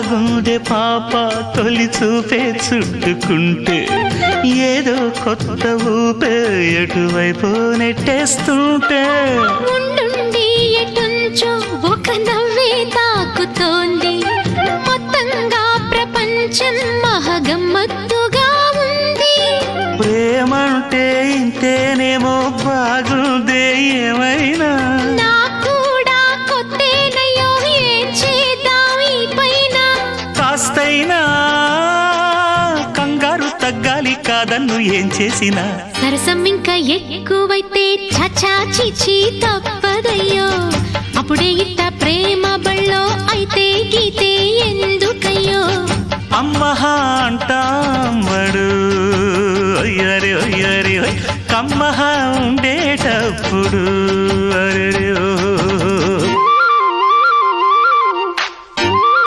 గుండె పాప తొలి చూపే చుట్టుకుంటే ఏదో కొత్త ఊపే ఎటువైపు నెట్టేస్తుంటే ఉండుండి ఎటుంచో ఒక నవ్వే తాకుతోంది మొత్తంగా ప్రపంచం మహగమ్మత్తుగా ఉంది ప్రేమంటే ఇంతేనేమో బాగుందే ఏమైనా కాస్తైనా కంగారు తగ్గాలి కాదన్ను ఏం చేసినా సరసం ఇంకా ఎక్కువైతే చచా చిచి తప్పదయ్యో అప్పుడే ఇట్ట ప్రేమ బళ్ళో అయితే గీతే ఎందుకయ్యో అమ్మహా అంటామడు అయ్యరే అయ్యరే కమ్మహా ఉండేటప్పుడు